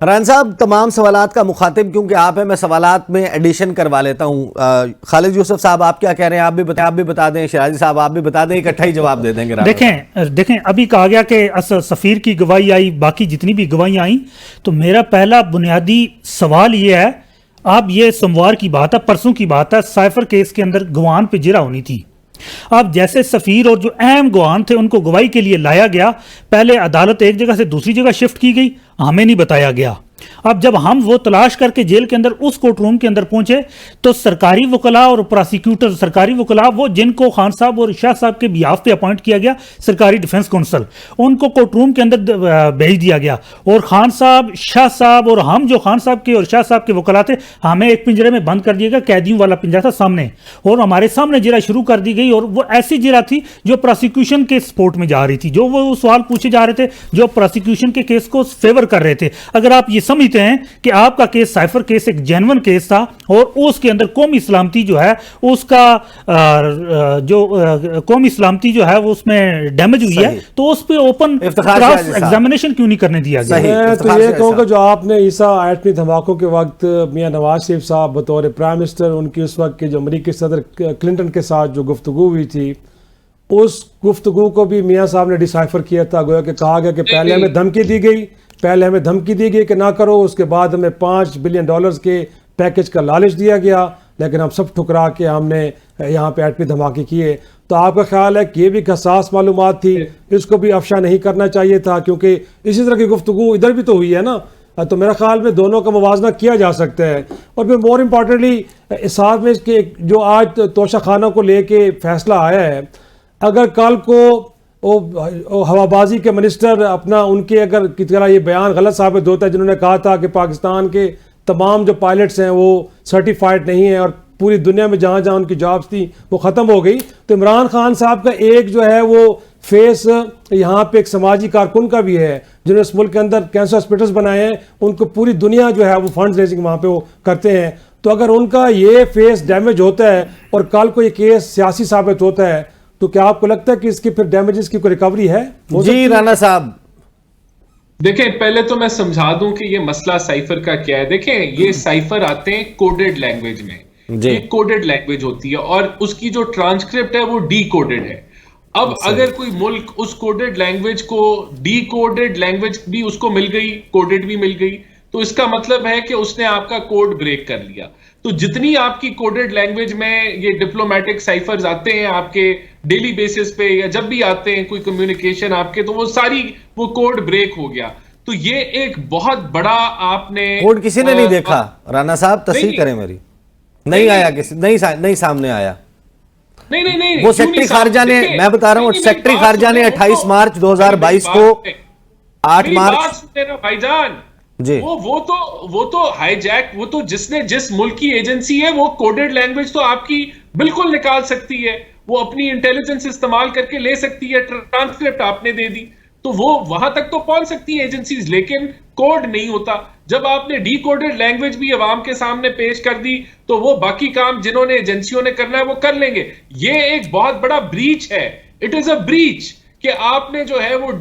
रान साहब, तमाम सवालात का मुखातिब क्योंकि आप हैं, मैं सवालात में एडिशन करवा लेता हूँ। खालिद यूसुफ साहब आप क्या कह रहे हैं, आप भी बता दें, शराजी साहब आप भी बता दें, इकट्ठा ही जवाब दे देंगे। देखें अभी कहा गया कि सफ़ीर की गवाही आई, बाकी जितनी भी गवाही आई, तो मेरा पहला बुनियादी सवाल ये है, आप ये सोमवार की बात है, परसों की बात है, साइफर केस के अंदर गवान पे जिरा होनी थी। अब जैसे सफ़ीर और जो अहम गवान थे उनको गवाही के लिए लाया गया, पहले अदालत एक जगह से दूसरी जगह शिफ्ट की गई, हमें नहीं बताया गया। अब जब हम वो तलाश करके जेल के अंदर उस कोर्ट रूम के अंदर पहुंचे तो सरकारी वकला और प्रोसिक्यूटर, सरकारी वकला वो जिनको खान साहब और शाह साहब के बिहाफ पे अपॉइंट किया गया, सरकारी डिफेंस काउंसिल, उनको कोर्ट रूम के अंदर भेज दिया गया। और खान साहब, शाह साहब और हम जो खान साहब के और शाह साहब के वकला थे, हमें एक पिंजरे में बंद कर दिया गया, कैदियों वाला पिंजरा था सामने, और हमारे सामने जिरा शुरू कर दी गई। और वो ऐसी जिरा थी जो प्रोसिक्यूशन के सपोर्ट में जा रही थी, जो वो सवाल पूछे जा रहे थे जो प्रोसिक्यूशन के केस को फेवर कर रहे थे। अगर आप ये समझते हैं कि आपका केस साइफर केस एक जेन्युइन केस था और उसके अंदर कौमी सलामती जो है उसका जो कौमी सलामती जो है वो उसमें डैमेज हुई है, तो उस पे ओपन क्रॉस एग्जामिनेशन क्यों नहीं करने दिया गया? मैं तो ये कहूँगा जो आपने ईसा एटमी धमाकों के वक्त मियां नवाज शरीफ साहब बतौर प्राइम मिनिस्टर, उनकी उस वक्त के जो अमरीकी सदर क्लिंटन के साथ जो गुफ्तगू हुई थी, उस गुफ्तगू को भी मियां साहब ने डिसाइफर किया था। गोया कि कहा गया कि पहले हमें धमकी दी गई कि ना करो, उसके बाद हमें $5 बिलियन के पैकेज का लालच दिया गया, लेकिन हम सब ठुकरा के हमने यहाँ पे एटमी धमाके किए। तो आपका ख्याल है कि ये भी हसास मालूमात थी, इसको भी अफशा नहीं करना चाहिए था, क्योंकि इसी तरह की गुफ्तगू इधर भी तो हुई है ना। तो मेरा ख्याल में दोनों का मुवाजना किया जा सकता है। और फिर मोर इम्पॉर्टेंटली इस साथ में इसके जो आज तोशा खाना को लेके फैसला आया है, अगर कल को हवाबाजी के मिनिस्टर अपना उनके अगर की तरह ये बयान गलत साबित होता है जिन्होंने कहा था कि पाकिस्तान के तमाम जो पायलट्स हैं वो सर्टिफाइड नहीं है और पूरी दुनिया में जहाँ जहाँ उनकी जॉब्स थी वो ख़त्म हो गई, तो इमरान खान साहब का एक जो है वो फेस यहाँ पे एक समाजी कारकुन का भी है जिन्होंने इस मुल्क के अंदर कैंसर हॉस्पिटल्स बनाए हैं, उनको पूरी दुनिया जो है वो फंड रेजिंग वहाँ पे वो करते हैं। तो अगर उनका ये फेस डैमेज होता है और कल को ये केस सियासी साबित होता है, तो क्या आपको लगता है कि इसकी फिर डैमेजेस की कोई रिकवरी है? जी राना साहब, देखें पहले तो मैं समझा दूं कि ये मसला साइफर का क्या है। देखें ये साइफर आते हैं कोडेड लैंग्वेज में, ये कोडेड लैंग्वेज होती है और उसकी जो ट्रांसक्रिप्ट है वो डी कोडेड है। अब अगर कोई मुल्क उस कोडेड लैंग्वेज को, डी कोडेड लैंग्वेज भी उसको मिल गई, कोडेड भी मिल गई, तो इसका मतलब है कि उसने आपका कोड ब्रेक कर लिया। तो जितनी आपकी कोडेड लैंग्वेज में ये डिप्लोमेटिक साइफर्स आते हैं आपके डेली बेसिस पे या जब भी आते हैं कोई कम्युनिकेशन आपके, तो वो सारी वो कोड ब्रेक हो गया। तो ये एक बहुत बड़ा आपने कोड किसी ने नहीं देखा राना साहब, तस्दीक करें मेरी, नहीं आया किसी, नहीं सामने आया। नहीं वो सेक्रेटरी खारजा ने, मैं बता रहा हूँ, सेक्रेटरी खारजा ने 28 मार्च 2022 को 8 मार्च भाईजान जी वो तो हाईजैक, वो तो जिस मुल्क की एजेंसी है वो कोडेड लैंग्वेज तो आपकी बिल्कुल निकाल सकती है, वो अपनी इंटेलिजेंस इस्तेमाल करके ले सकती है, ट्रांसक्रिप्ट आपने दे दी तो वो वहां तक तो पहुंच सकती है एजेंसीज, लेकिन कोड नहीं होता। जब आपने डी कोडेड लैंग्वेज भी अवाम के सामने पेश कर दी तो वो बाकी काम जिन्होंने एजेंसियों ने करना है वो कर लेंगे। ये एक बहुत बड़ा ब्रीच है, इट इज अ ब्रीच कि आपने जो है वो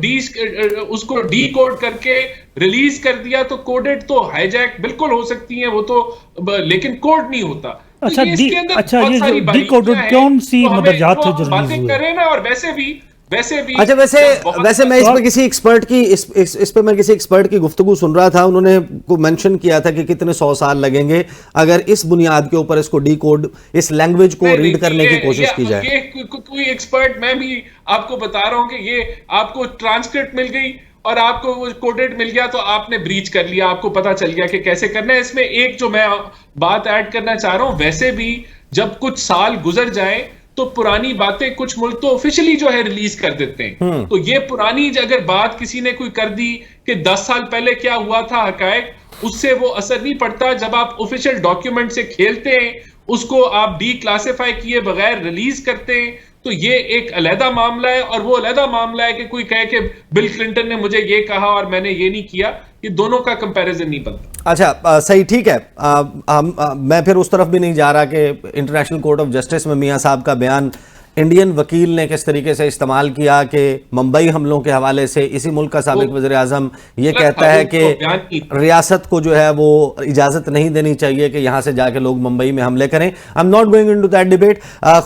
उसको डी कोड करके रिलीज कर दिया। तो कोडेड तो हाईजैक बिल्कुल हो सकती हैं वो तो, लेकिन कोड नहीं होता। अच्छा, ये डी कोडेड कौन सी मदरजात है जो बातें करें ना, और वैसे भी अच्छा वैसे मैं इसमें किसी एक्सपर्ट की इस पे मैं किसी एक्सपर्ट की गुफ्तगू सुन रहा था, उन्होंने को मेंशन किया था कि कितने 100 साल लगेंगे अगर इस बुनियाद के ऊपर इसको डी कोड, इस लैंग्वेज को रीड करने की कोशिश की जाए। कोई एक्सपर्ट, मैं भी आपको बता रहा हूं कि ये आपको ट्रांसक्रिप्ट मिल गई और आपको वो कोडेड मिल गया तो आपने ब्रीच कर लिया, आपको पता चल गया कि कैसे करना है। इसमें एक जो मैं बात ऐड करना चाह रहा हूं, वैसे भी जब कुछ साल गुजर जाए तो पुरानी बातें कुछ मुल्क तो ऑफिशियली जो है रिलीज कर देते हैं। तो ये पुरानी अगर बात किसी ने कोई कर दी कि 10 साल पहले क्या हुआ था हकायक, उससे वो असर नहीं पड़ता। जब आप ऑफिशियल डॉक्यूमेंट से खेलते हैं, उसको आप डी क्लासिफाई किए बगैर रिलीज करते हैं, तो ये एक अलहदा मामला है। और वो अलहदा मामला है कि कोई कहे कि बिल क्लिंटन ने मुझे ये कहा और मैंने ये नहीं किया, ये दोनों का कंपैरिजन नहीं बनता। अच्छा सही, ठीक है। मैं फिर उस तरफ भी नहीं जा रहा कि इंटरनेशनल कोर्ट ऑफ जस्टिस में मियां साहब का बयान इंडियन वकील ने किस तरीके से इस्तेमाल किया कि मुंबई हमलों के हवाले से इसी मुल्क का साबिक वज़ीर आज़म ये कहता है कि रियासत को जो है वो इजाज़त नहीं देनी चाहिए कि यहाँ से जाके लोग मुंबई में हमले करें। I am not going into that debate.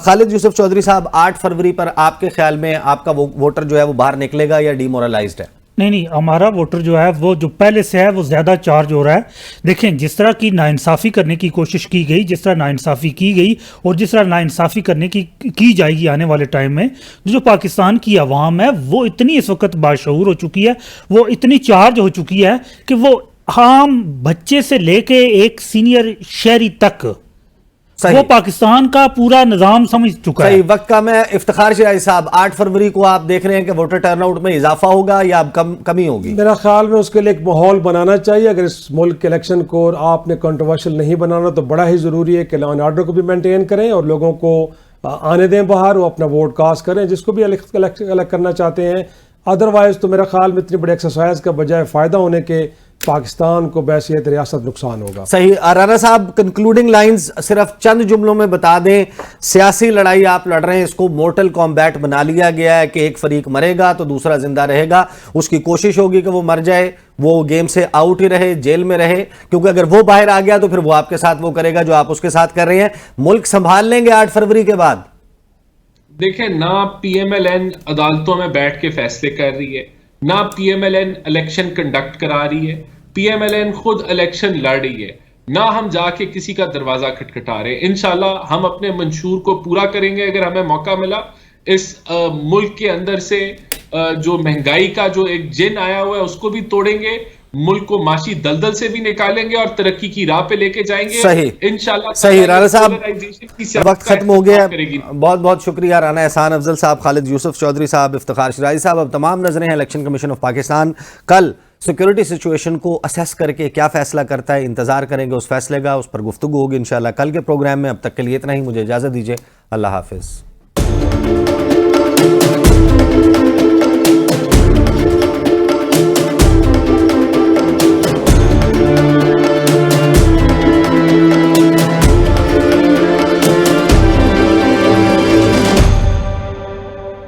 Khalid Yusuf Chaudhary साहब, 8 फरवरी पर आपके ख्याल में आपका वोटर जो है वो बाहर निकलेगा या डिमोरलाइज्ड है? नहीं, हमारा वोटर जो है वो जो पहले से है वो ज़्यादा चार्ज हो रहा है। देखें, जिस तरह की नाइंसाफ़ी करने की कोशिश की गई, जिस तरह नाइंसाफ़ी की गई और जिस तरह नाइंसाफ़ी करने की जाएगी आने वाले टाइम में, जो पाकिस्तान की आवाम है वो इतनी इस वक्त बाशऊर हो चुकी है, वो इतनी चार्ज हो चुकी है कि वो आम बच्चे से लेके एक सीनियर शहरी तक वो पाकिस्तान का पूरा निजाम समझ चुका है। सही वक्त का मैं इफ्तिखार शिराजी साहब, 8 फरवरी को आप देख रहे हैं कि वोटर टर्नआउट में इजाफा होगा या अब कमी होगी? मेरा ख्याल में उसके लिए एक माहौल बनाना चाहिए। अगर इस मुल्क के इलेक्शन को आपने कंट्रोवर्शियल नहीं बनाना तो बड़ा ही ज़रूरी है कि लॉ एंड ऑर्डर को भी मेंटेन करें और लोगों को आने दें बाहर, वो अपना वोट कास्ट करें जिसको भी अलग करना चाहते हैं। अदरवाइज तो मेरा ख्याल में इतनी बड़ी एक्सरसाइज का बजाय फ़ायदा होने के पाकिस्तान को बैसियत रियासत नुकसान होगा। सही। राना साहब, कंक्लूडिंग लाइंस सिर्फ चंद जुमलों में बता दें। सियासी लड़ाई आप लड़ रहे हैं, इसको मोर्टल कॉम्बैट बना लिया गया है कि एक फरीक मरेगा तो दूसरा जिंदा रहेगा। उसकी कोशिश होगी कि वो मर जाए, वो गेम से आउट ही रहे, जेल में रहे, क्योंकि अगर वो बाहर आ गया तो फिर वो आपके साथ वो करेगा जो आप उसके साथ कर रहे हैं। मुल्क संभाल लेंगे 8 फरवरी के बाद? देखें, ना PMLN अदालतों में बैठ के फैसले कर रही है, ना PMLN इलेक्शन कंडक्ट करा रही है। PMLN खुद इलेक्शन लड़ रही है, ना हम जाके किसी का दरवाजा खटखटा रहे। इंशाल्लाह हम अपने मंशूर को पूरा करेंगे अगर हमें मौका मिला। इस मुल्क के अंदर से जो महंगाई का जो एक जिन आया हुआ है उसको भी तोड़ेंगे, मुल्क को माशी दलदल से भी निकालेंगे और तरक्की की राह पे लेके जाएंगे। सही, इंशाल्लाह। सही। राना साहब, वक्त खत्म हो गया। बहुत बहुत शुक्रिया राना एहसान अफजल साहब, खालिद यूसुफ चौधरी साहब, इफ्तिखार शिराजी साहब। अब तमाम नजरें हैं इलेक्शन कमीशन ऑफ पाकिस्तान कल सिक्योरिटी सिचुएशन को असेस करके क्या फैसला करता है। इंतजार करेंगे उस फैसले का, उस पर गुफ्तगू होगी इंशाल्लाह कल के प्रोग्राम में। अब तक के लिए इतना ही, मुझे इजाजत दीजिए। अल्लाह हाफिज।